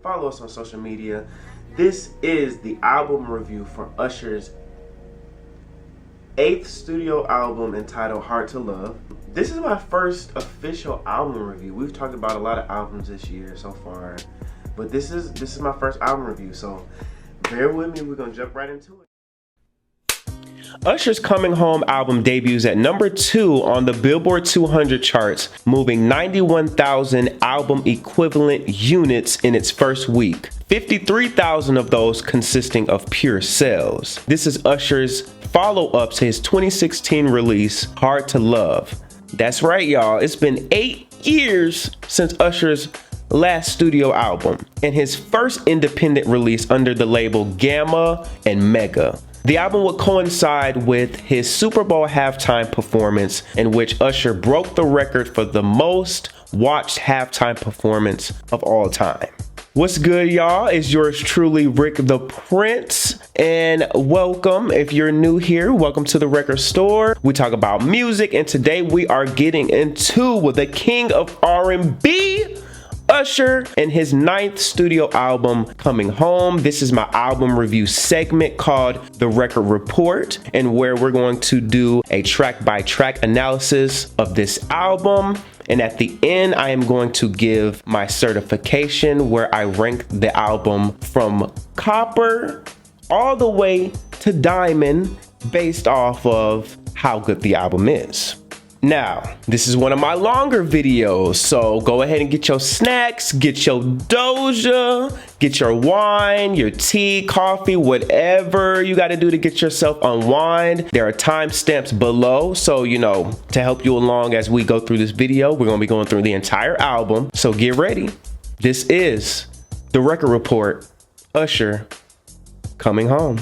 follow us on social media. This is the album review for Usher's 8th studio album entitled Hard to Love. This is my first official album review. We've talked about a lot of albums this year so far, but this is my first album review, so bear with me. We're gonna jump right into it. Usher's Coming Home album debuts at number 2 on the Billboard 200 charts, moving 91,000 album equivalent units in its first week, 53,000 of those consisting of pure sales. This is Usher's follow-up to his 2016 release, Hard to Love. That's right, y'all. It's been 8 years since Usher's last studio album and his first independent release under the label Gamma and Mega. The album would coincide with his Super Bowl halftime performance, in which Usher broke the record for the most watched halftime performance of all time. What's good, y'all? It's yours truly, Rick the Prince, and welcome. If you're new here, welcome to the Record Store. We talk about music, and today we are getting into the king of R&B, Usher, and his 9th studio album, Coming Home. This is my album review segment called The Record Report, and where we're going to do a track-by-track analysis of this album. And at the end, I am going to give my certification where I rank the album from copper all the way to diamond based off of how good the album is. Now, this is one of my longer videos, so go ahead and get your snacks, get your Doja, get your wine, your tea, coffee, whatever you got to do to get yourself unwind. There are timestamps below, so to help you along as we go through this video. We're going to be going through the entire album, so get ready. This is The Record Report, Usher, Coming Home.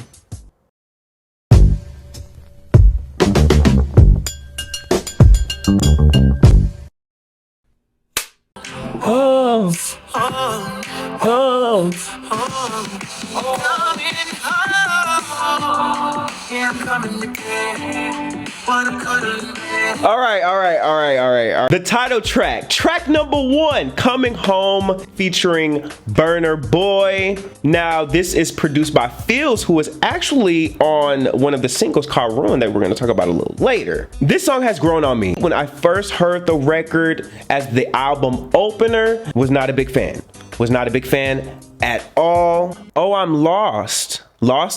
All right. The title track number 1, Coming Home, featuring Burner Boy. Now, this is produced by Fields, who was actually on one of the singles called Ruin that we're going to talk about a little later. This song has grown on me. When I first heard the record as the album opener, was not a big fan. Was not a big fan at all. Oh, I'm lost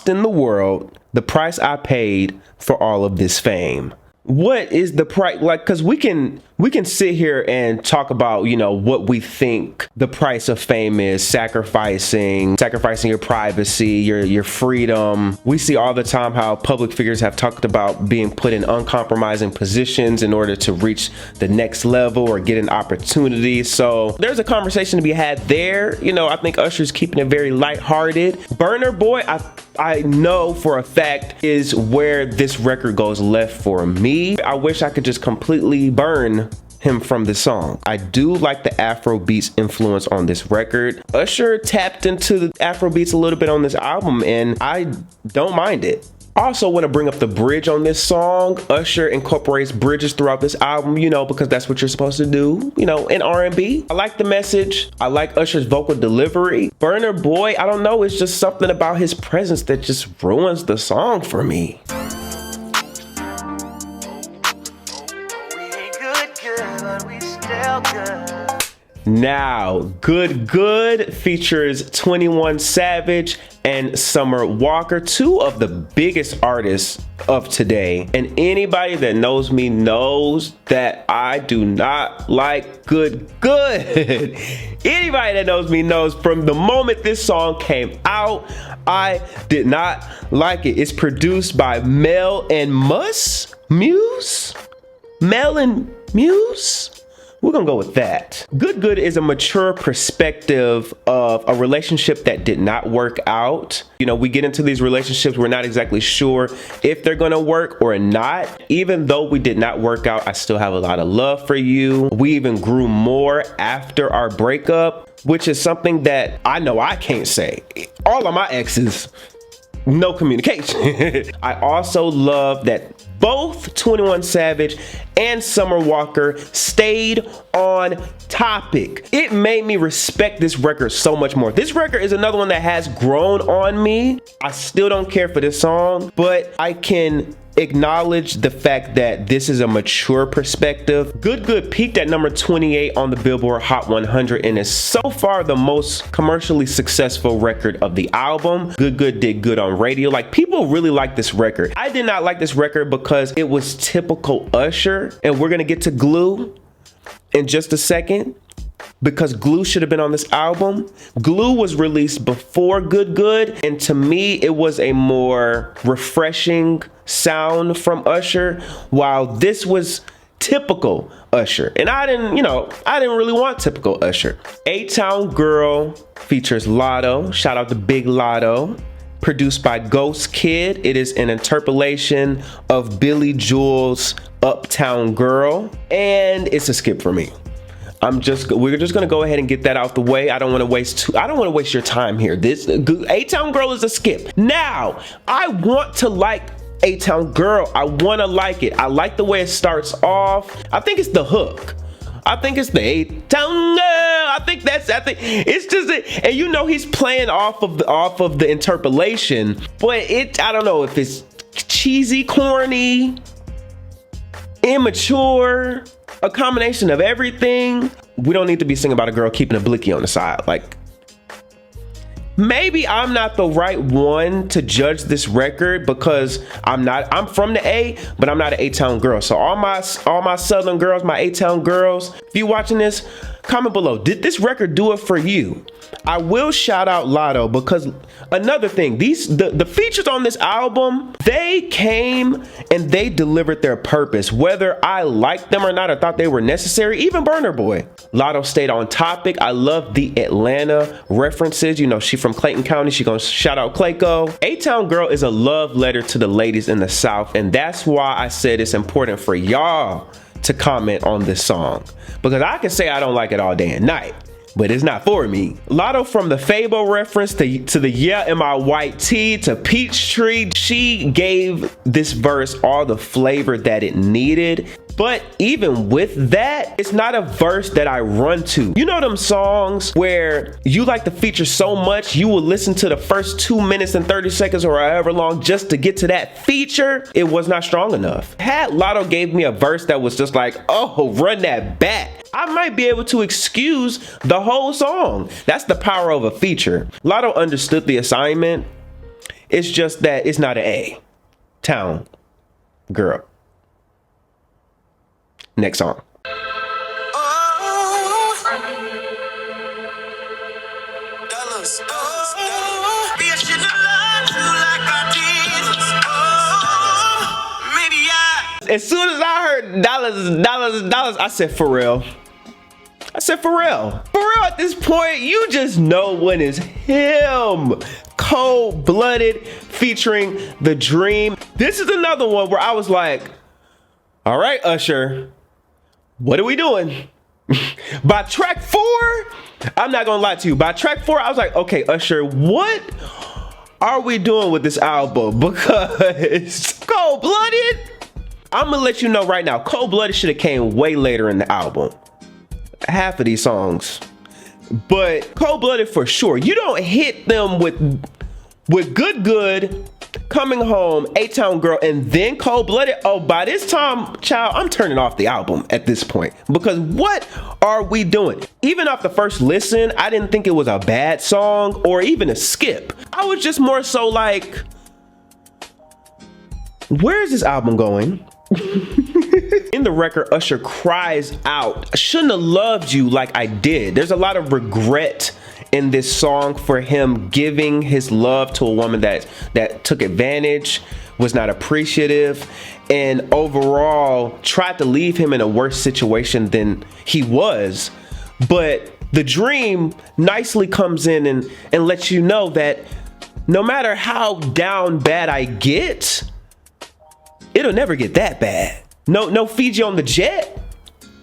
in the world, the price I paid for all of this fame. What is the price? Like, because we can sit here and talk about, what we think the price of fame is, sacrificing your privacy, your freedom. We see all the time how public figures have talked about being put in uncompromising positions in order to reach the next level or get an opportunity. So there's a conversation to be had there. I think Usher's keeping it very lighthearted. Burner Boy, I know for a fact is where this record goes left for me. I wish I could just completely burn him from the song. I do like the Afrobeats influence on this record. Usher tapped into the Afrobeats a little bit on this album, and I don't mind it. I also want to bring up the bridge on this song. Usher incorporates bridges throughout this album, because that's what you're supposed to do, in R&B. I like the message. I like Usher's vocal delivery. Burner Boy, I don't know, it's just something about his presence that just ruins the song for me. Now, Good features 21 Savage and Summer Walker, 2 of the biggest artists of today. And anybody that knows me knows that I do not like Good. Anybody that knows me knows from the moment this song came out, I did not like it. It's produced by Mel and Muse. We're gonna go with that. Good is a mature perspective of a relationship that did not work out. We get into these relationships, we're not exactly sure if they're gonna work or not. Even though we did not work out, I still have a lot of love for you. We even grew more after our breakup, which is something that I know I can't say. All of my exes, no communication. I also love that both 21 Savage and Summer Walker stayed on topic. It made me respect this record so much more. This record is another one that has grown on me. I still don't care for this song, but I can acknowledge the fact that this is a mature perspective. Good Good peaked at number 28 on the Billboard Hot 100 and is so far the most commercially successful record of the album. Good Good did good on radio. Like, people really like this record. I did not like this record because it was typical Usher, and we're gonna get to Glue in just a second, because Glue should have been on this album. Glue was released before Good Good, and to me it was a more refreshing sound from Usher, while this was typical Usher, and I didn't really want typical Usher. A-Town Girl features Lotto. Shout out to Big Lotto. Produced by Ghost Kid. It is an interpolation of Billy Joel's Uptown Girl, and it's a skip for me. We're just gonna go ahead and get that out the way. I don't want to waste your time here. This A-Town Girl is a skip. Now, I want to like A-Town Girl. I want to like it. I like the way it starts off. I think it's the hook. I think it's the A-Town Girl. I think it's just and you know he's playing off of the interpolation, but I don't know if it's cheesy, corny, immature, a combination of everything. We don't need to be singing about a girl keeping a blicky on the side. Like, maybe I'm not the right one to judge this record because I'm from the A, but I'm not an A-Town girl. So all my Southern girls, my A-Town girls, if you watching this, comment below. Did this record do it for you? I will shout out Lotto because another thing, the features on this album, they came and they delivered their purpose. Whether I liked them or not, I thought they were necessary. Even Burner Boy. Lotto stayed on topic. I love the Atlanta references. You know, she from Clayton County. She gonna shout out Clayco. A-Town Girl is a love letter to the ladies in the South, and that's why I said it's important for y'all to comment on this song, because I can say I don't like it all day and night, but it's not for me. Lotto, from the Fable reference to the Yeah in My White Tee to Peachtree, she gave this verse all the flavor that it needed. But even with that, it's not a verse that I run to. You know them songs where you like the feature so much, you will listen to the first 2 minutes and 30 seconds or however long just to get to that feature? It was not strong enough. Had Lotto gave me a verse that was just like, oh, run that back, I might be able to excuse the whole song. That's the power of a feature. Lotto understood the assignment. It's just that it's not an A-Town Girl. Next song. As soon as I heard dollars, I said, for real. I said, for real. For real, at this point, you just know when it's him. Cold-Blooded featuring The Dream. This is another one where I was like, all right, Usher, what are we doing? By track 4, I'm not gonna lie to you. By track 4, I was like, okay, Usher, what are we doing with this album? Because Cold-Blooded, I'm gonna let you know right now, Cold-Blooded should have came way later in the album. Half of these songs. But Cold-Blooded for sure. You don't hit them with Good Good, Coming Home, A-Town Girl, and then Cold-Blooded. Oh, by this time, child, I'm turning off the album at this point, because what are we doing? Even off the first listen, I didn't think it was a bad song or even a skip. I was just more so like, where is this album going? In the record, Usher cries out, I shouldn't have loved you like I did. There's a lot of regret in this song for him giving his love to a woman that took advantage, was not appreciative, and overall tried to leave him in a worse situation than he was. But The Dream nicely comes in and lets you know that no matter how down bad I get, it'll never get that bad. No Fiji on the jet,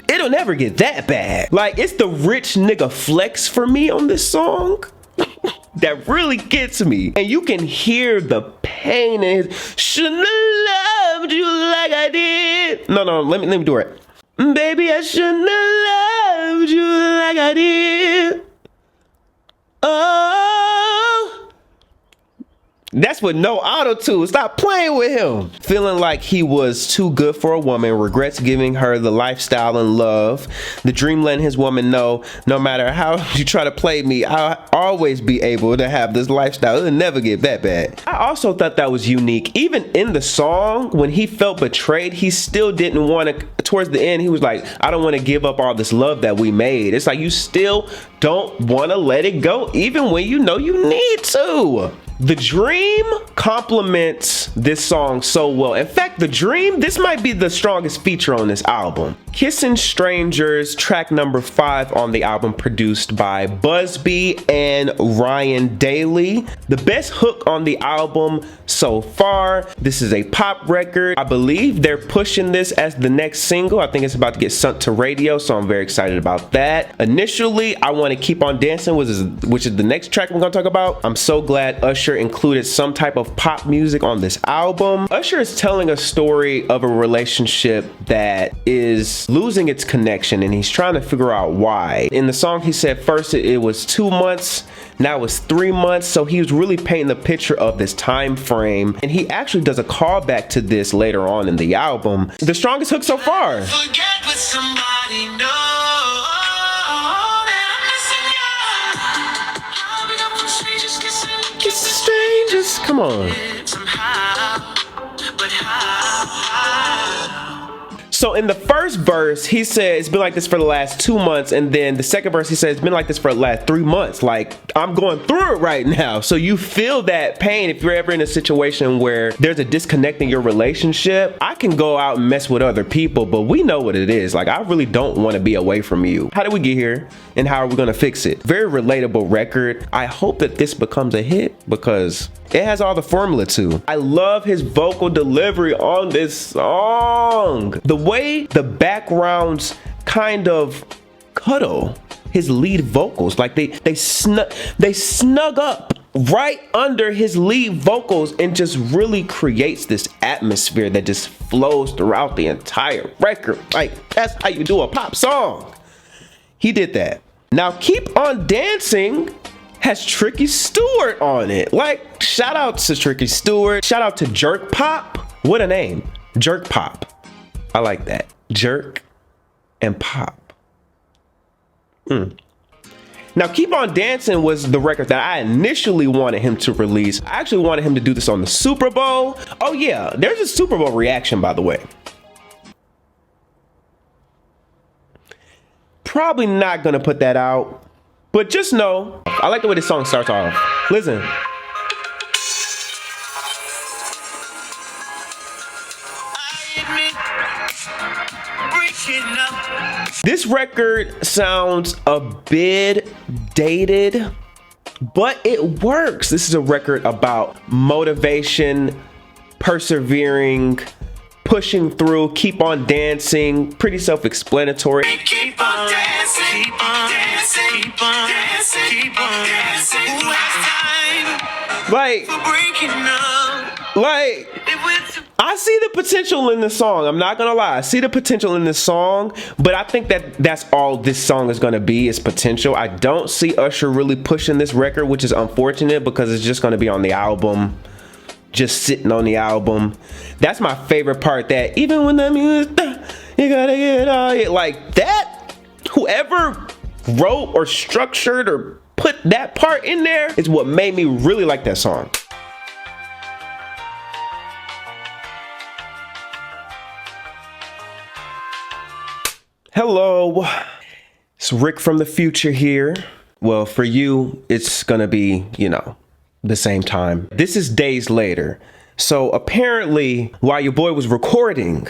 it'll never get that bad. Like, it's the rich nigga flex for me on this song. that really gets me. And you can hear the pain in his, shouldn't have loved you like I did. No, let me do it. Baby, I shouldn't have loved you like I did. Oh. That's with no auto-tune. Stop playing with him. Feeling like he was too good for a woman, regrets giving her the lifestyle and love. The dream letting his woman know, no matter how you try to play me, I'll always be able to have this lifestyle. It'll never get that bad. I also thought that was unique. Even in the song, when he felt betrayed, he still didn't want to, towards the end, he was like, I don't want to give up all this love that we made. It's like you still don't want to let it go, even when you know you need to. The Dream complements this song so well. In fact, The Dream, this might be the strongest feature on this album. Kissing Strangers, track number 5 on the album, produced by Busby and Ryan Daly. The best hook on the album so far. This is a pop record. I believe they're pushing this as the next single. I think it's about to get sent to radio, so I'm very excited about that. Initially, I Want to Keep on Dancing, which is the next track we're gonna talk about. I'm so glad Usher included some type of pop music on this album. Usher is telling a story of a relationship that is losing its connection, and he's trying to figure out why. In the song, he said first it was 2 months, now it's 3 months. So he was really painting the picture of this time frame, and he actually does a callback to this later on in the album. The strongest hook so far. Forget what somebody knows. Strangers, come on. So in the first verse, he says it's been like this for the last 2 months, and then the second verse, he says it's been like this for the last 3 months. Like, I'm going through it right now. So you feel that pain if you're ever in a situation where there's a disconnect in your relationship. I can go out and mess with other people, but we know what it is. Like, I really don't want to be away from you. How did we get here, and how are we gonna fix it? Very relatable record. I hope that this becomes a hit because it has all the formula too. I love his vocal delivery on this song. The way the backgrounds kind of cuddle his lead vocals, like they snug up right under his lead vocals, and just really creates this atmosphere that just flows throughout the entire record. Like, that's how you do a pop song. He did that. Now, Keep on Dancing has Tricky Stewart on it. Like, shout out to Tricky Stewart. Shout out to Jerk Pop. What a name. Jerk Pop. I like that. Jerk and Pop. Now, Keep on Dancing was the record that I initially wanted him to release. I actually wanted him to do this on the Super Bowl. Oh yeah, there's a Super Bowl reaction, by the way. Probably not gonna put that out, but just know, I like the way this song starts off. Listen. This record sounds a bit dated, but it works. This is a record about motivation, persevering, pushing through, keep on dancing. Pretty self-explanatory. Keep on dancing, keep on dancing, keep on dancing, keep on dancing. Who has time for breaking up? Like, I see the potential in this song. I'm not gonna lie. I see the potential in this song, but I think that that's all this song is gonna be, is potential. I don't see Usher really pushing this record, which is unfortunate because it's just gonna be on the album, just sitting on the album. That's my favorite part, that even when the music, you gotta get all it, like that. Whoever wrote or structured or put that part in there is what made me really like that song. Hello, it's Rick from the future here. Well, for you, it's gonna be, you know, the same time. This is days later. So apparently, while your boy was recording,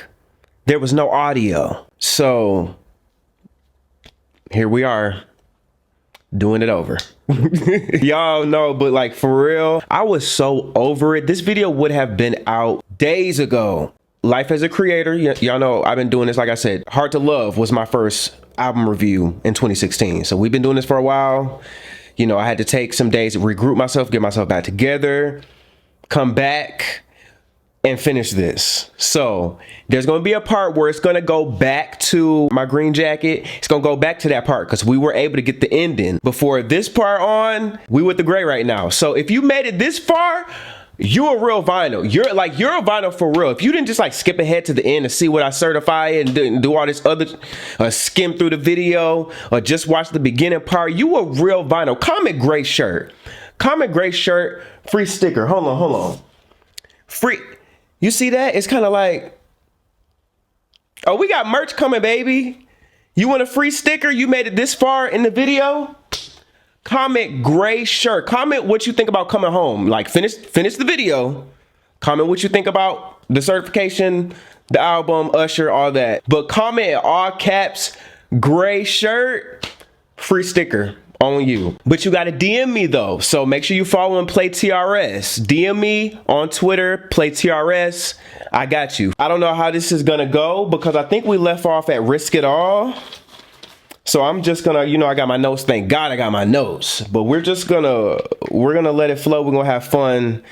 there was no audio. So here we are, doing it over. Y'all know, but like, for real, I was so over it. This video would have been out days ago. Life as a creator, y'all know I've been doing this. Like I said, Hard to Love was my first album review in 2016. So we've been doing this for a while. You know, I had to take some days to regroup myself, get myself back together, come back and finish this. So there's going to be a part where it's going to go back to my green jacket. It's going to go back to that part because we were able to get the ending before this part on. We with the gray right now. So if you made it this far, you're a real vinyl. You're a vinyl for real. If you didn't just like skip ahead to the end and see what I certify and do all this other skim through the video or just watch the beginning part, you a real vinyl. Comment gray shirt. Comment gray shirt. Free sticker. Hold on. Free. You see that? It's kind of like, oh, we got merch coming, baby. You want a free sticker? You made it this far in the video? Comment gray shirt. Comment what you think about coming home. Like finish the video. Comment what you think about the certification, the album, Usher, all that. But comment in all caps, gray shirt, free sticker on you. But you gotta DM me though. So make sure you follow and PLAYTRS. DM me on Twitter, PLAYTRS. I got you. I don't know how this is gonna go because I think we left off at Risk It All. So I'm just gonna, you know, I got my notes. Thank God I got my notes. But we're gonna let it flow. We're gonna have fun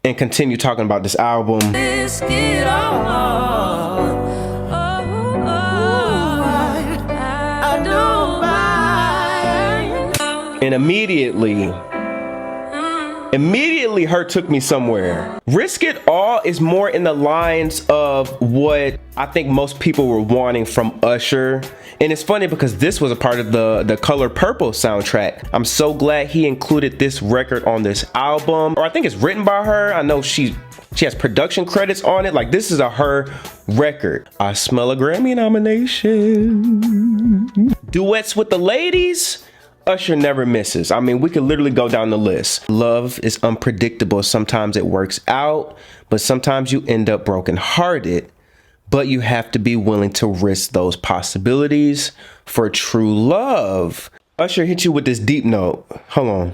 and continue talking about this album. Risk it all. And immediately her took me somewhere. Risk It All is more in the lines of what I think most people were wanting from Usher. And it's funny because this was a part of the Color Purple soundtrack. I'm so glad he included this record on this album. Or I think it's written by her. I know she has production credits on it. Like this is her record. I smell a Grammy nomination. Duets with the ladies. Usher never misses. I mean, we could literally go down the list. Love is unpredictable. Sometimes it works out, but sometimes you end up brokenhearted. But you have to be willing to risk those possibilities for true love. Usher hit you with this deep note. Hold on.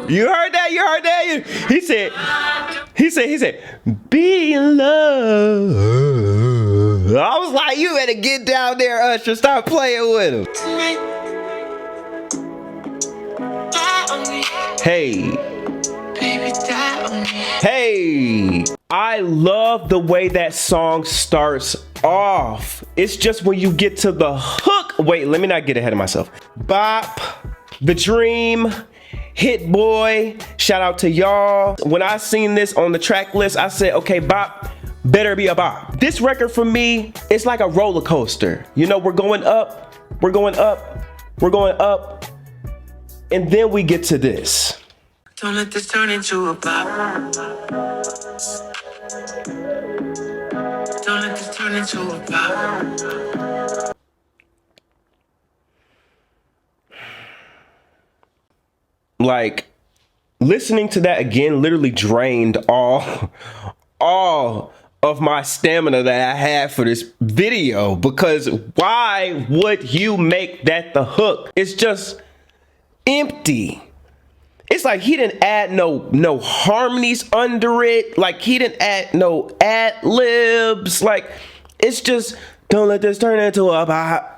You heard that? You heard that? He said, be in love. I was like, you better get down there, Usher. Stop playing with him. Hey. Hey. I love the way that song starts off. It's just when you get to the hook. Wait, let me not get ahead of myself. Bop, The Dream, Hit Boy, shout out to y'all. When I seen this on the track list, I said, okay, bop, better be a bop. This record for me, it's like a roller coaster. You know, we're going up, we're going up, we're going up, and then we get to this. Don't let this turn into a bop. Don't let this turn into a bop. Like, listening to that again literally drained all of my stamina that I had for this video, because why would you make that the hook? It's just empty. It's like he didn't add no harmonies under it. Like he didn't add no ad-libs. Like it's just, don't let this turn into a bop.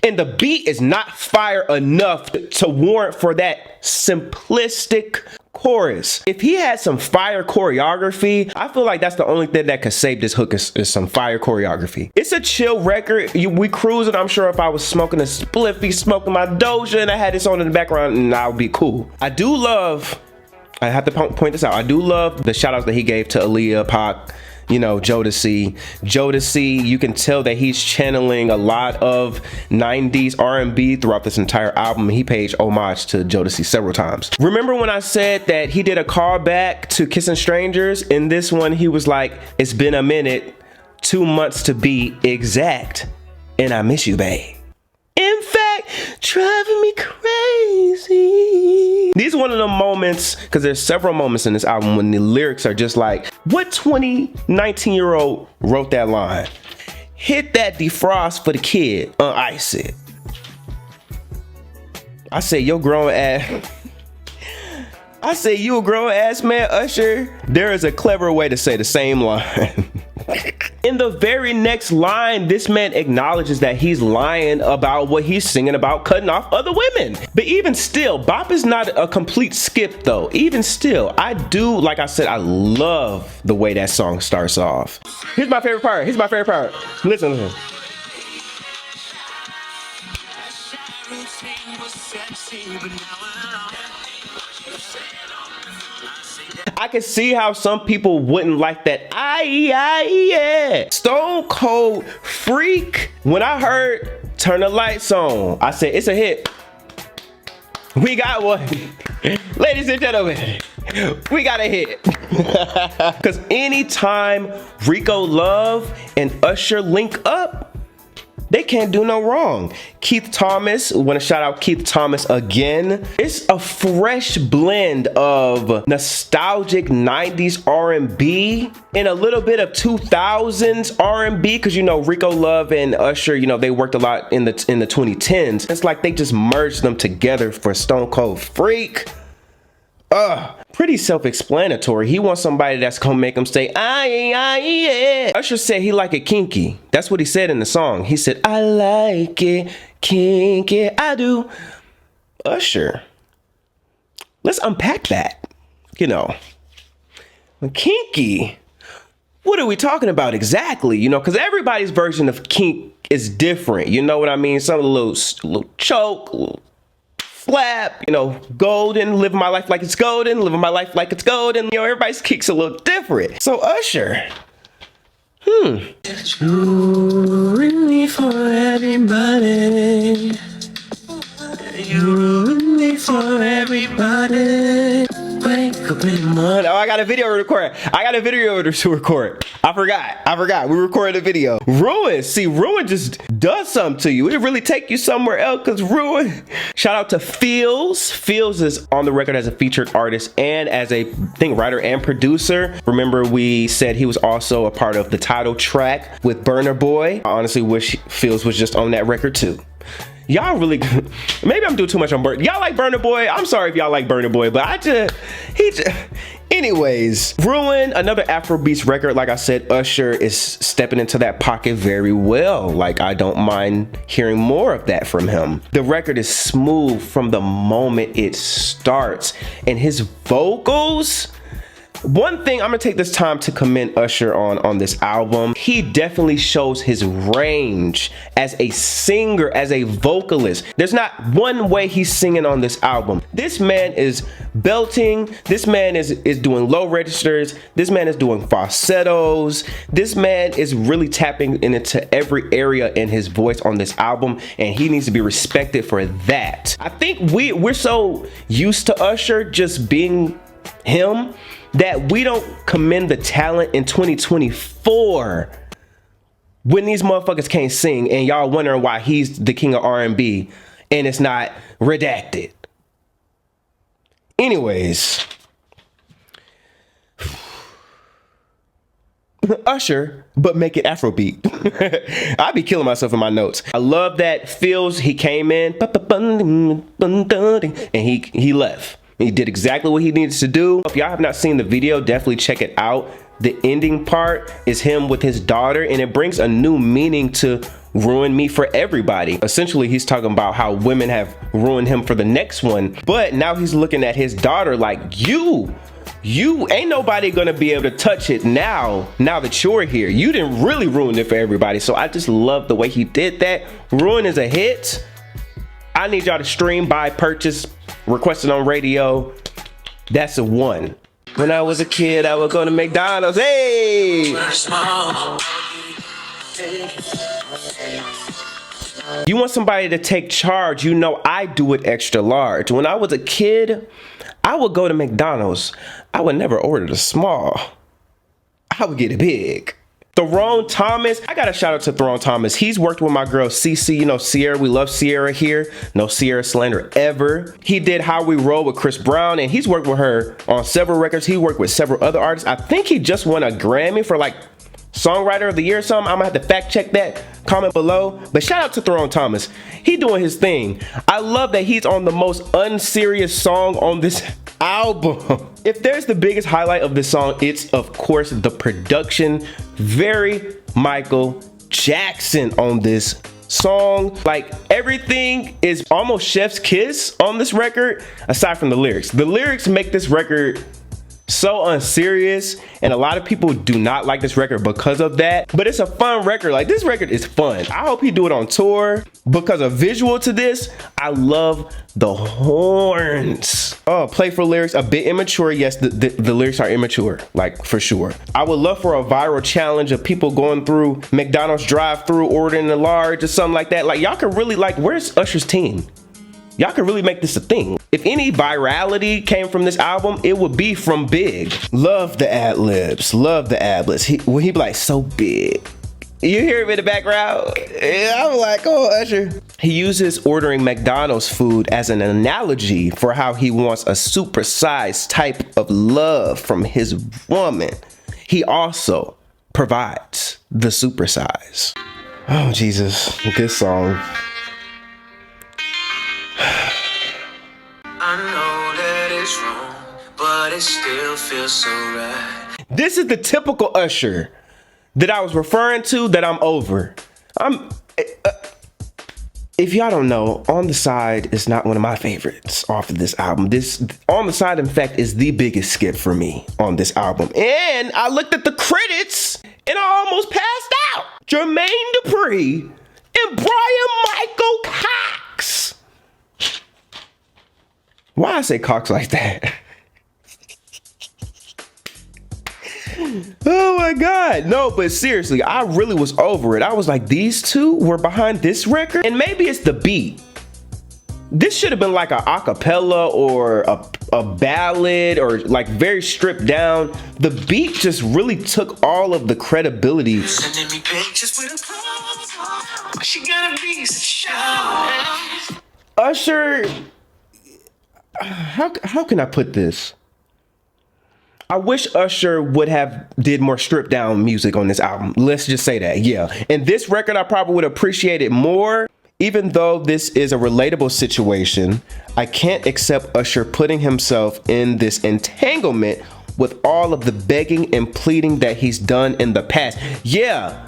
And the beat is not fire enough to warrant for that simplistic chorus. If he had some fire choreography, I feel like that's the only thing that could save this hook is some fire choreography. It's a chill record. We cruising. I'm sure if I was smoking a spliffy, smoking my Doja, and I had this on in the background, and I would be cool. I do love, I have to point this out, I do love the shout outs that he gave to Aaliyah, Pac, you know, Jodeci. Jodeci, you can tell that he's channeling a lot of 90s R&B throughout this entire album. He paid homage to Jodeci several times. Remember when I said that he did a callback to Kissing Strangers? In this one, he was like, it's been a minute, 2 months to be exact, and I miss you, babe. In fact, driving me crazy. These are one of the moments, because there's several moments in this album when the lyrics are just like, what 19-year-old wrote that line? Hit that defrost for the kid, unice it. I say, yo grown ass, I say, you a grown ass man, Usher? There is a clever way to say the same line. In the very next line, this man acknowledges that he's lying about what he's singing about, cutting off other women. But even still, Bop is not a complete skip though. Even still, I do, like I said, I love the way that song starts off. Here's my favorite part. Here's my favorite part. Listen, listen. I can see how some people wouldn't like that. Yeah. Stone Cold Freak. When I heard Turn the Lights On, I said, it's a hit. We got one. Ladies and gentlemen, we got a hit. Because anytime Rico Love and Usher link up, they can't do no wrong. Keith Thomas, want to shout out Keith Thomas again. It's a fresh blend of nostalgic 90s R&B and a little bit of 2000s R&B, because you know Rico Love and Usher, you know, they worked a lot in the 2010s. It's like they just merged them together for Stone Cold Freak. Pretty self-explanatory. He wants somebody that's gonna make him say, yeah. Usher said he like it kinky. That's what he said in the song. He said, I like it kinky, I do. Usher, let's unpack that. You know, kinky, what are we talking about exactly? You know, because everybody's version of kink is different. You know what I mean? Some a little choke, little slap, you know, golden, living my life like it's golden, living my life like it's golden. You know, everybody's kicks a little different. So Usher, you really for everybody. You really for everybody. Wake up in the morning. Oh, I got a video to record. I forgot. We recorded a video. Ruin. See, Ruin just does something to you. It really take you somewhere else, because Ruin. Shout out to Feels. Feels is on the record as a featured artist and as a writer and producer. Remember, we said he was also a part of the title track with Burna Boy. I honestly wish Feels was just on that record too. Y'all really, maybe I'm doing too much on Burna. Y'all like Burna Boy? I'm sorry if y'all like Burna Boy, but anyways, Ruin, another Afrobeats record. Like I said, Usher is stepping into that pocket very well. Like, I don't mind hearing more of that from him. The record is smooth from the moment it starts, and his vocals. One thing I'm gonna take this time to commend Usher on this album. He definitely shows his range as a singer, as a vocalist. There's not one way he's singing on this album. This man is belting. This man is doing low registers. This man is doing falsettos. This man is really tapping into every area in his voice on this album, and he needs to be respected for that. I think we're so used to Usher just being him that we don't commend the talent in 2024 when these motherfuckers can't sing, and y'all wondering why he's the king of R&B and it's not redacted. Anyways, Usher, but make it Afrobeat. I be killing myself in my notes. I love that Feels, he came in and he left. He did exactly what he needed to do. If y'all have not seen the video, definitely check it out. The ending part is him with his daughter, and it brings a new meaning to Ruin Me for Everybody. Essentially, he's talking about how women have ruined him for the next one, but now he's looking at his daughter like, you ain't nobody gonna be able to touch it now that you're here. You didn't really ruin it for everybody. So I just love the way he did that. Ruin is a hit. I need y'all to stream, buy, purchase, request it on radio. That's a one. When I was a kid, I would go to McDonald's. Hey! You want somebody to take charge, you know I do it extra large. When I was a kid, I would go to McDonald's. I would never order the small. I would get it big. Throne Thomas, I gotta shout out to Throne Thomas. He's worked with my girl CC, you know, Sierra. We love Sierra here. No Sierra slander ever. He did How We Roll with Chris Brown, and he's worked with her on several records. He worked with several other artists. I think he just won a Grammy for like Songwriter of the Year or something. I'm gonna have to fact check that. Comment below. But shout out to Throne Thomas. He doing his thing. I love that he's on the most unserious song on this album. If there's the biggest highlight of this song, it's of course the production. Very Michael Jackson on this song. Like, everything is almost chef's kiss on this record, aside from the lyrics. The lyrics make this record so unserious, and a lot of people do not like this record because of that, but it's a fun record. Like, this record is fun. I hope he do it on tour, because a visual to this, I love the horns. Oh, playful lyrics, a bit immature. Yes, the lyrics are immature, like, for sure. I would love for a viral challenge of people going through McDonald's drive-thru ordering a large or something like that. Like, y'all could really, like, where's Usher's team? Y'all could really make this a thing. If any virality came from this album, it would be from Big. Love the ad-libs, love the ad-libs. When he be like, so big. You hear him in the background? Yeah, I'm like, oh, Usher. He uses ordering McDonald's food as an analogy for how he wants a supersized type of love from his woman. He also provides the supersize. Oh, Jesus, this song. I know that it's wrong, but it still feels so right. This is the typical Usher that I was referring to that I'm over. If y'all don't know, On the Side is not one of my favorites off of this album. This On the Side, in fact, is the biggest skip for me on this album. And I looked at the credits and I almost passed out. Jermaine Dupri and Brian Michael Cox. Why I say Cox like that? Oh my God. No, but seriously, I really was over it. I was like, these two were behind this record? And maybe it's the beat. This should have been like a acapella or a ballad, or like very stripped down. The beat just really took all of the credibility. Sending me pictures with a pose. She gonna be such a show. Usher, how can I put this? I wish Usher would have did more stripped down music on this album. Let's just say that, yeah. And this record, I probably would appreciate it more. Even though this is a relatable situation, I can't accept Usher putting himself in this entanglement with all of the begging and pleading that he's done in the past. Yeah.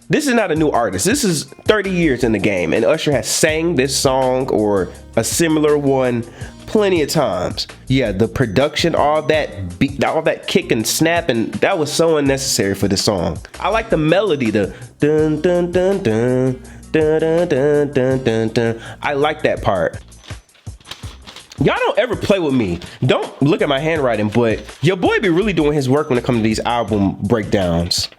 This is not a new artist. This is 30 years in the game, and Usher has sang this song or a similar one plenty of times. Yeah, the production, all that beat, all that kick and snap, and that was so unnecessary for this song. I like the melody, the dun dun dun dun dun dun dun dun dun dun. I like that part. Y'all don't ever play with me. Don't look at my handwriting, but your boy be really doing his work when it comes to these album breakdowns.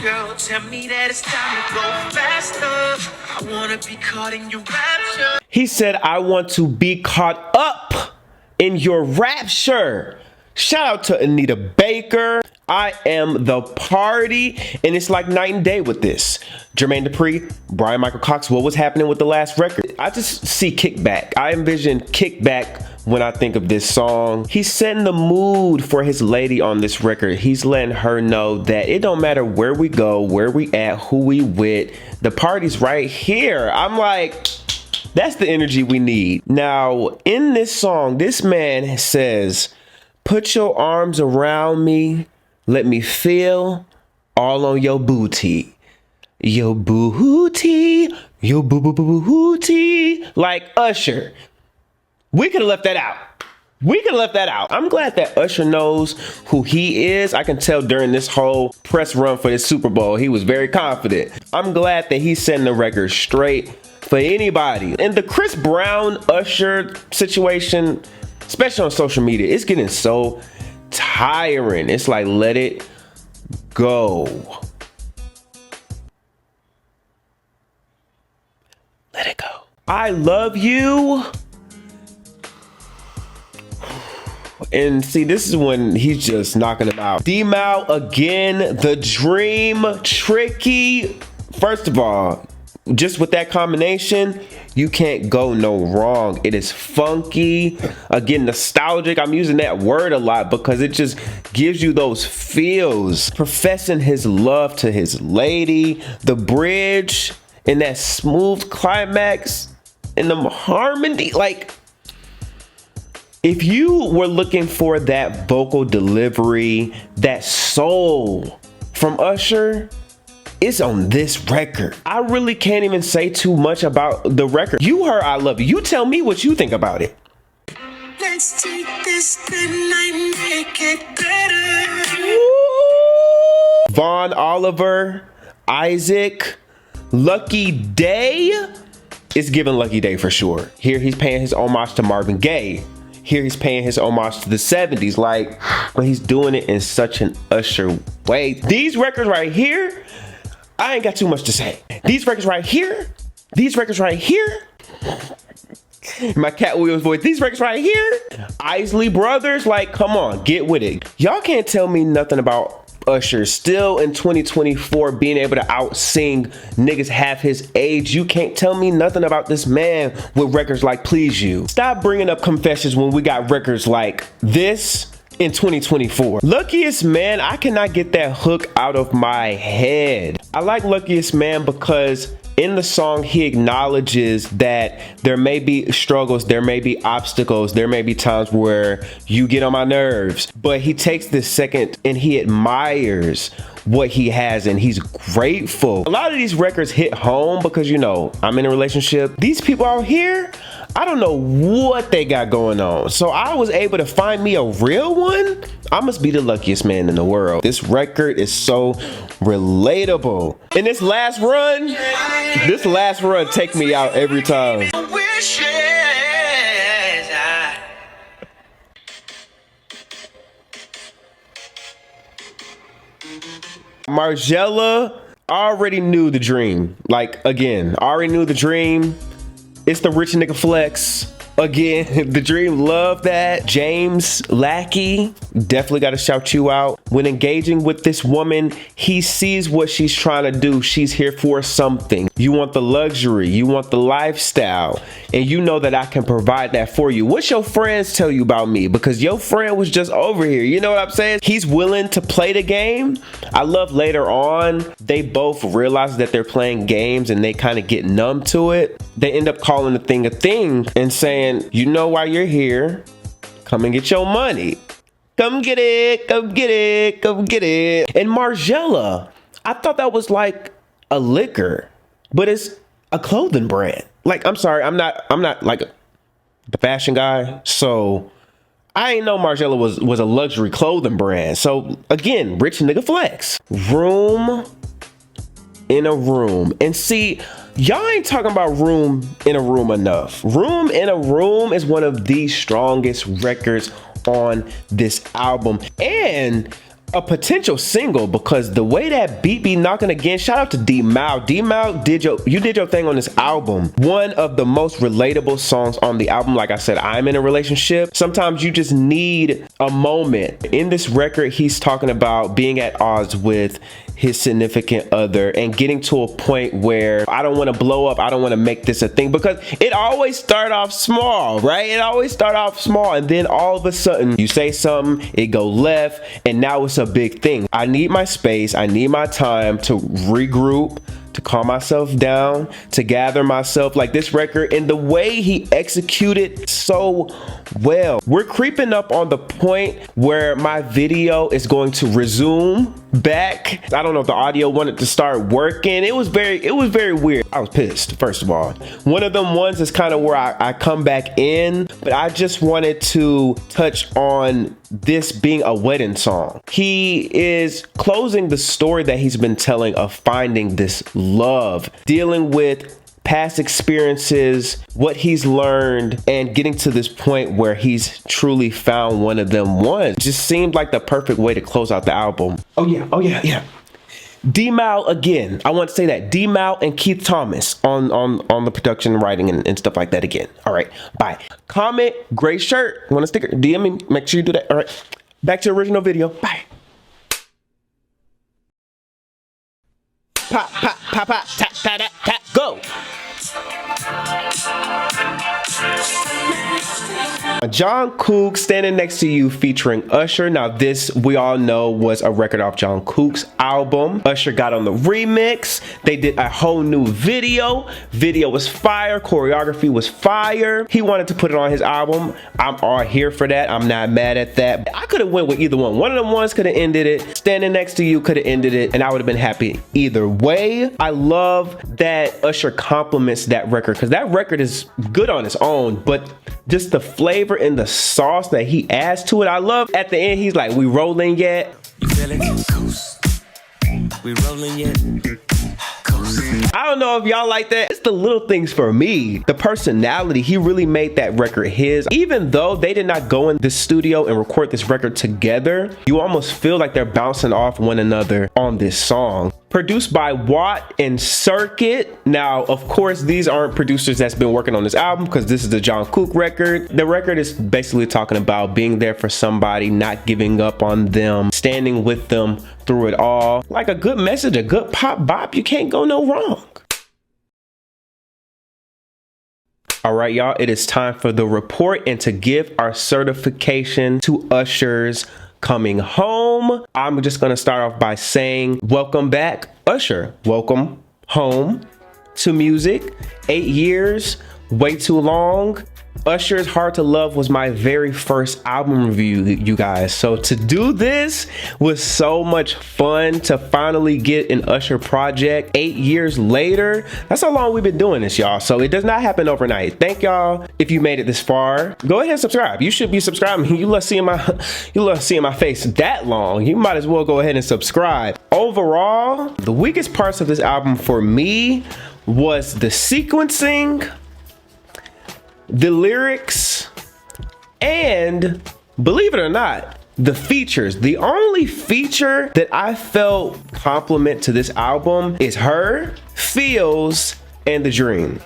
Girl, tell me that it's time to go faster. I wanna be caught in your rapture. He said, I want to be caught up in your rapture. Shout out to Anita Baker. I am the party, and it's like night and day with this. Jermaine Dupri, Brian Michael Cox, what was happening with the last record? I just see Kickback. I envision Kickback when I think of this song. He's setting the mood for his lady on this record. He's letting her know that it don't matter where we go, where we at, who we with, the party's right here. I'm like, that's the energy we need. Now, in this song, this man says, put your arms around me, let me feel all on your booty. Your booty, your booty. Like Usher. We could have left that out. We could have left that out. I'm glad that Usher knows who he is. I can tell during this whole press run for this Super Bowl, he was very confident. I'm glad that he's setting the record straight for anybody. And the Chris Brown Usher situation, especially on social media, it's getting so tiring. It's like, let it go. Let it go. I love you. And see, this is when he's just knocking them out. D-Mal again, The Dream, Tricky. First of all, just with that combination, you can't go no wrong. It is funky, again, nostalgic. I'm using that word a lot because it just gives you those feels. Professing his love to his lady, the bridge, and that smooth climax, and the harmony, like, If you were looking for that vocal delivery, that soul from Usher, it's on this record. I really can't even say too much about the record. You heard I Love You. You tell me what you think about it. Let's take this good night, make it better. Woo! Vaughn Oliver, Isaac, Lucky Day. It's giving Lucky Day for sure. Here he's paying his homage to Marvin Gaye. Here he's paying his homage to the 70s, like, but he's doing it in such an Usher way. These records right here, I ain't got too much to say. These records right here, my Cat Williams voice, these records right here, Isley Brothers, like, come on, get with it. Y'all can't tell me nothing about Usher still in 2024 being able to out-sing niggas half his age. You can't tell me nothing about this man with records like Please You. Stop bringing up Confessions when we got records like this in 2024. Luckiest Man, I cannot get that hook out of my head. I like Luckiest Man because in the song, he acknowledges that there may be struggles, there may be obstacles, there may be times where you get on my nerves, but he takes this second and he admires what he has and he's grateful. A lot of these records hit home because, you know, I'm in a relationship. These people out here, I don't know what they got going on. So I was able to find me a real one. I must be the luckiest man in the world. This record is so relatable. And this last run take me out every time. Margella already knew the dream. Like, again, already knew the dream. It's the rich nigga flex. Again, the dream, love that. James Lackey, definitely got to shout you out. When engaging with this woman, he sees what she's trying to do. She's here for something. You want the luxury, you want the lifestyle, and you know that I can provide that for you. What's your friends tell you about me? Because your friend was just over here. You know what I'm saying? He's willing to play the game. I love later on, they both realize that they're playing games and they kind of get numb to it. They end up calling the thing a thing and saying, you know why you're here, come and get your money. Come get it, come get it, come get it. And Margella, I thought that was like a liquor, but it's a clothing brand. Like, I'm sorry, I'm not like the fashion guy, so I ain't know Margella was a luxury clothing brand. So again, rich nigga flex. Room in a Room. And see, y'all ain't talking about Room in a Room enough. Room in a Room is one of the strongest records on this album and a potential single, because the way that beat be knocking again, shout out to D-Mal. D-Mal, you did your thing on this album. One of the most relatable songs on the album. Like I said, I'm in a relationship. Sometimes you just need a moment. In this record, he's talking about being at odds with his significant other and getting to a point where I don't want to blow up. I don't want to make this a thing, because it always start off small, right? It always start off small, and then all of a sudden you say something, it go left, and now it's a big thing. I need my space. I need my time to regroup, to calm myself down, to gather myself. Like this record, and the way he executed so well. We're creeping up on the point where my video is going to resume back. I don't know if the audio wanted to start working. It was very weird. I was pissed, first of all. One of them ones is kind of where I come back in, but I just wanted to touch on this being a wedding song. He is closing the story that he's been telling of finding this love, dealing with past experiences, what he's learned, and getting to this point where he's truly found one of them ones. Just seemed like the perfect way to close out the album. Oh yeah. D-Mal again. I want to say that D-Mal and Keith Thomas on the production, writing, and stuff like that again. All right, bye. Comment, gray shirt. Want a sticker? DM me. Make sure you do that. All right, back to the original video. Bye. Pop, pop, pop, pop, tap, tap, tap, tap, go. John Cook, Standing Next to You featuring Usher. Now this, we all know, was a record off John Cook's album. Usher got on the remix. They did a whole new video. Video was fire. Choreography was fire. He wanted to put it on his album. I'm all here for that. I'm not mad at that. I could have went with either one. One of them ones could have ended it. Standing Next to You could have ended it, and I would have been happy either way. I love that Usher compliments that record, because that record is good on its own, but just the flavor and the sauce that he adds to it, I love. At the end, he's like, "We rolling yet?" You feel it? Coast. We rolling yet? Coast. I don't know if y'all like that. It's the little things for me. The personality, he really made that record his. Even though they did not go in the studio and record this record together, you almost feel like they're bouncing off one another on this song. Produced by Watt and Circuit. Now, of course, these aren't producers that's been working on this album, because this is the John Cook record. The record is basically talking about being there for somebody, not giving up on them, standing with them through it all. Like a good message, a good pop bop, you can't go no wrong. All right, y'all, it is time for the report and to give our certification to Usher's Coming Home. I'm just gonna start off by saying, welcome back, Usher. Welcome home to music. 8 years, way too long. Usher's Hard to Love was my very first album review, you guys. So to do this was so much fun, to finally get an Usher project 8 years later. That's how long we've been doing this, y'all. So it does not happen overnight. Thank y'all if you made it this far. Go ahead and subscribe. You should be subscribing. You love seeing my face that long. You might as well go ahead and subscribe. Overall, the weakest parts of this album for me was the sequencing, the lyrics, and believe it or not, the features. The only feature that I felt compliment to this album is Her, Feels, and The Dream.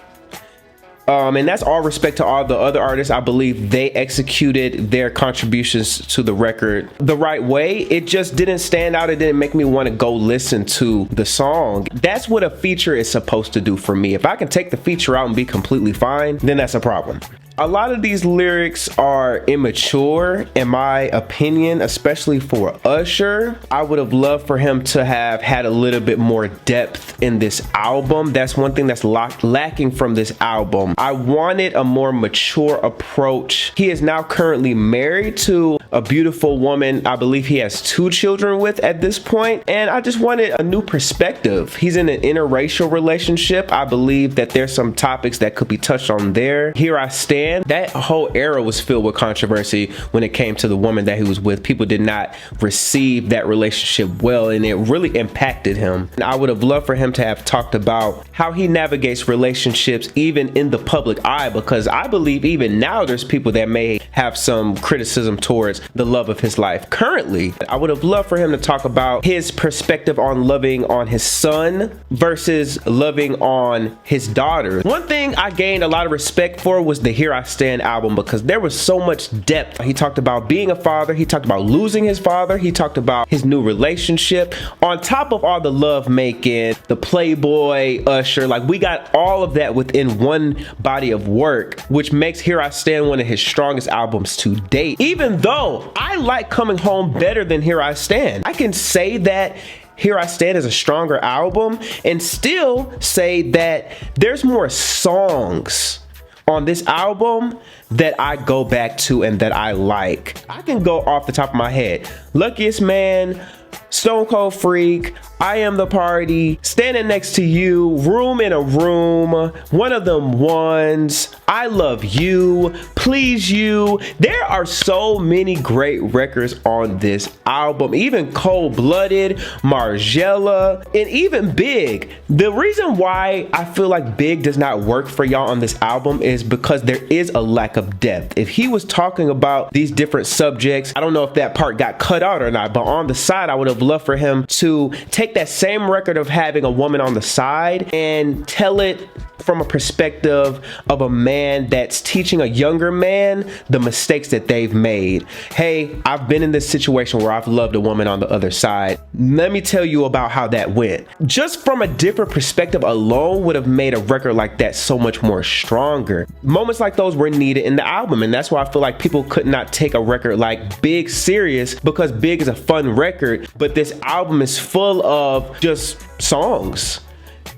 And that's all respect to all the other artists. I believe they executed their contributions to the record the right way. It just didn't stand out. It didn't make me want to go listen to the song. That's what a feature is supposed to do for me. If I can take the feature out and be completely fine, then that's a problem. A lot of these lyrics are immature, in my opinion, especially for Usher. I would have loved for him to have had a little bit more depth in this album. That's one thing that's lacking from this album. I wanted a more mature approach. He is now currently married to a beautiful woman I believe he has 2 children with at this point, and I just wanted a new perspective. He's in an interracial relationship. I believe that there's some topics that could be touched on there. Here I Stand, that whole era was filled with controversy when it came to the woman that he was with. People did not receive that relationship well, and it really impacted him. And I would have loved for him to have talked about how he navigates relationships even in the public eye, because I believe even now there's people that may have some criticism towards the love of his life currently. I would have loved for him to talk about his perspective on loving on his son versus loving on his daughter. One thing I gained a lot of respect for was the Here I Stand album, because there was so much depth. He talked about being a father, he talked about losing his father, he talked about his new relationship, on top of all the love making, the Playboy Usher. Like, we got all of that within one body of work, which makes Here I Stand one of his strongest albums to date. Even though I like Coming Home better than Here I Stand, I can say that Here I Stand is a stronger album and still say that there's more songs on this album that I go back to and that I like. I can go off the top of my head: Luckiest Man, Stone Cold Freak, I Am the Party, Standing Next to You, Room in a Room, One of Them Ones, I Love You, Please You. There are so many great records on this album, even Cold Blooded, Margiela, and even Big. The reason why I feel like Big does not work for y'all on this album is because there is a lack of depth. If he was talking about these different subjects, I don't know if that part got cut out or not, but on the side, I would have loved for him to take that same record of having a woman on the side and tell it from a perspective of a man that's teaching a younger man the mistakes that they've made. Hey, I've been in this situation where I've loved a woman on the other side. Let me tell you about how that went. Just from a different perspective alone would have made a record like that so much more stronger. Moments like those were needed in the album, and that's why I feel like people could not take a record like Big serious, because Big is a fun record, but this album is full of just songs.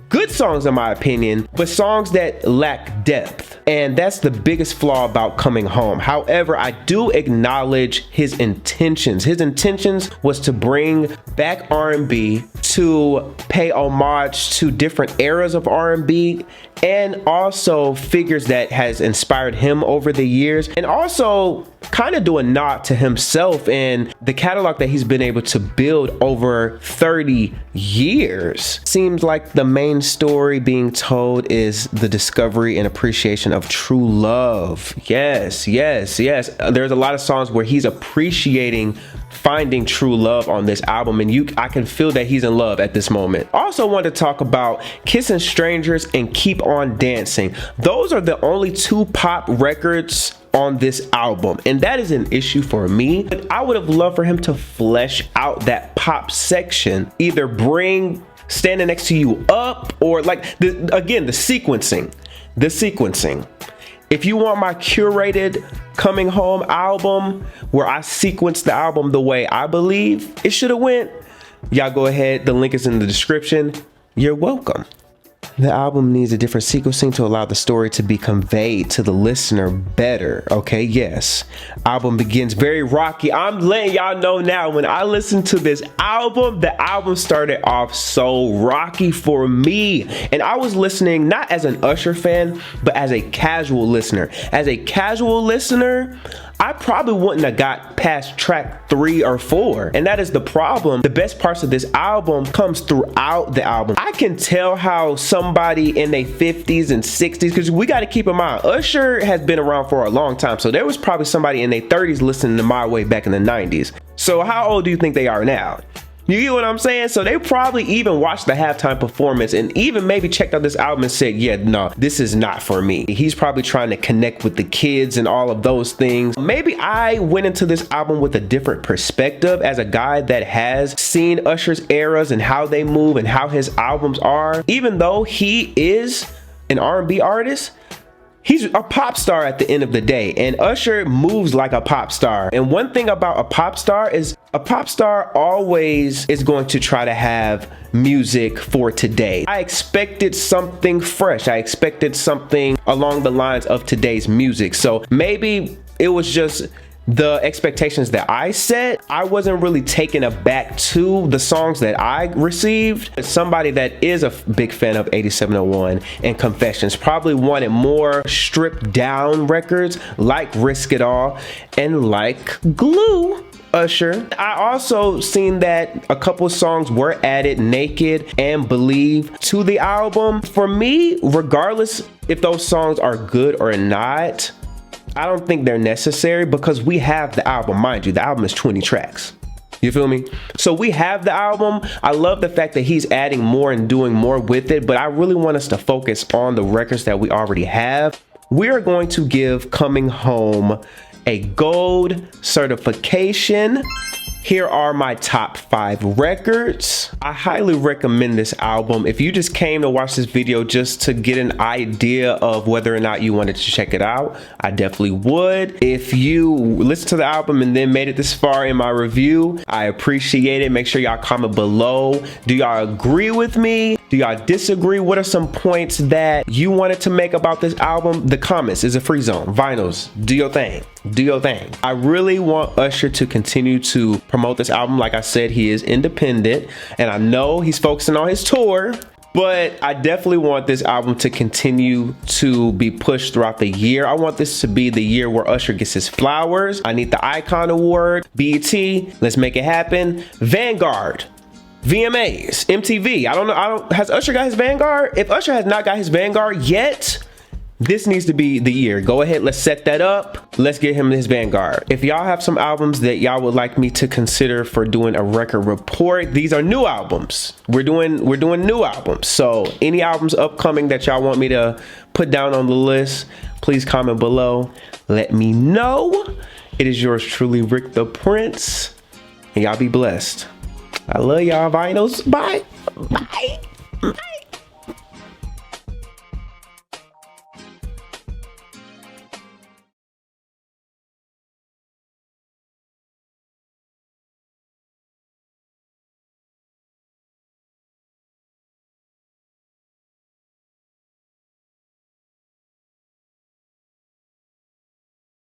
Good songs in my opinion, but songs that lack depth. And that's the biggest flaw about Coming Home. However, I do acknowledge his intentions. His intentions was to bring back R&B, to pay homage to different eras of R&B, and also figures that has inspired him over the years, and also kind of do a nod to himself and the catalog that he's been able to build over 30 years. Seems like the main story being told is the discovery and appreciation of true love. Yes, yes, yes. There's a lot of songs where he's appreciating finding true love on this album, and I can feel that he's in love at this moment. Also want to talk about Kissing Strangers and Keep On Dancing. Those are the only two pop records on this album, and that is an issue for me. But I would have loved for him to flesh out that pop section, either bring Standing Next to You up, or like the sequencing. If you want my curated Coming Home album where I sequence the album the way I believe it should have went, y'all go ahead. The link is in the description. You're welcome. The album needs a different sequencing to allow the story to be conveyed to the listener better. Okay, yes. Album begins very rocky. I'm letting y'all know now, when I listened to this album, the album started off so rocky for me. And I was listening not as an Usher fan, but as a casual listener. As a casual listener, I probably wouldn't have got past track 3 or 4. And that is the problem. The best parts of this album comes throughout the album. I can tell how somebody in their 50s and 60s, because we got to keep in mind, Usher has been around for a long time. So there was probably somebody in their 30s listening to My Way back in the 90s. So how old do you think they are now? You get what I'm saying? So they probably even watched the halftime performance and even maybe checked out this album and said, yeah, no, this is not for me. He's probably trying to connect with the kids and all of those things. Maybe I went into this album with a different perspective as a guy that has seen Usher's eras and how they move and how his albums are. Even though he is an R&B artist, he's a pop star at the end of the day, and Usher moves like a pop star. And one thing about a pop star is a pop star always is going to try to have music for today. I expected something fresh. I expected something along the lines of today's music. So maybe it was just the expectations that I set. I wasn't really taken aback to the songs that I received. As somebody that is a big fan of 8701 and Confessions, probably wanted more stripped down records like Risk It All and like Glue. Usher. I also seen that a couple of songs were added, Naked and Believe, to the album. For me, regardless if those songs are good or not, I don't think they're necessary because we have the album. Mind you, the album is 20 tracks. You feel me? So we have the album. I love the fact that he's adding more and doing more with it, but I really want us to focus on the records that we already have. We are going to give Coming Home a gold certification. Here are my top 5 records. I highly recommend this album. If you just came to watch this video just to get an idea of whether or not you wanted to check it out, I definitely would. If you listened to the album and then made it this far in my review, I appreciate it. Make sure y'all comment below. Do y'all agree with me? Do y'all disagree? What are some points that you wanted to make about this album? The comments is a free zone. Vinyls, do your thing. Do your thing. I really want Usher to continue to promote this album. Like I said, he is independent, and I know he's focusing on his tour, but I definitely want this album to continue to be pushed throughout the year. I want this to be the year where Usher gets his flowers. I need the Icon Award, BET, let's make it happen. Vanguard, VMAs, MTV. I don't know. Has Usher got his Vanguard? If Usher has not got his Vanguard yet, This needs to be the year. Go ahead, let's set that up. Let's get him his Vanguard. If y'all have some albums that y'all would like me to consider for doing a record report, these are new albums. We're doing new albums. So any albums upcoming that y'all want me to put down on the list, please comment below. Let me know. It is yours truly, Rick the Prince. And y'all be blessed. I love y'all, vinyls. Bye. Bye.